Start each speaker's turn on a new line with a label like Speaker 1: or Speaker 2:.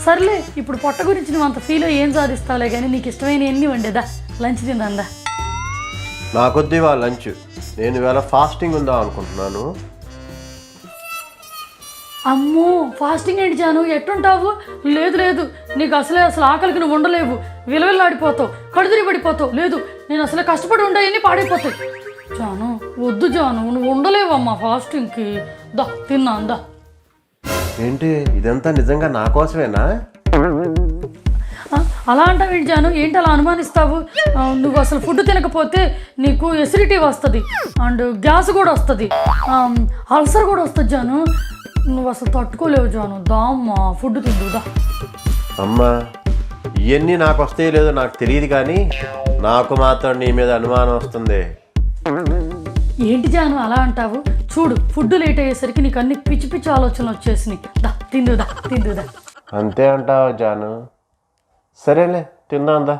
Speaker 1: సర్లే ఇప్పుడు పొట్ట గురించి నువ్వు అంత ఫీల్ ఏం సాధిస్తావులే కానీ నీకు ఇష్టమైన ఎన్ని వండేదా లంచ్ తిందా.
Speaker 2: నాకొద్ది వా లంచ్, నేను ఇవాళ ఫాస్టింగ్ ఉందాం అనుకుంటున్నాను.
Speaker 1: అమ్మో ఫాస్టింగ్ ఏంటి జాను, ఎట్టుంటావు? లేదు లేదు, నీకు అసలు ఆకలికి నువ్వు ఉండలేవు, విలవిల్లాడిపోతావు, కడుదిరి పడిపోతావు. లేదు, నేను అసలు కష్టపడి ఉండేవన్నీ పాడైపోతాయి. జాను వద్దు జాను, నువ్వు ఉండలేవమ్మా ఫాస్టింగ్కి. దా తిన్నా దా.
Speaker 2: ఏంటి ఇదంతా నిజంగా నా కోసమేనా?
Speaker 1: అలా అంటావేంటి జాను, ఏంటి అలా అనుమానిస్తావు? నువ్వు అసలు ఫుడ్ తినకపోతే నీకు ఎసిడిటీ వస్తుంది అండ్ గ్యాస్ కూడా వస్తుంది, అల్సర్ కూడా వస్తుంది జాను. నువ్వు అసలు తట్టుకోలేవు జాను. దా అమ్మా ఫుడ్ తిందుదా.
Speaker 2: అమ్మా ఇవన్నీ నాకు వస్తాయో లేదో నాకు తెలియదు, కానీ నాకు మాత్రం నీ మీద అనుమానం వస్తుంది.
Speaker 1: ఏంటి జాను అలా అంటావు? చూడు ఫుడ్ లేట్ అయ్యేసరికి నీకు అన్ని పిచ్చి పిచ్చి ఆలోచనలు వచ్చేసినాయి. దా తిందుదా.
Speaker 2: అంతే అంటావా జాను? సరేలే తిందాందా.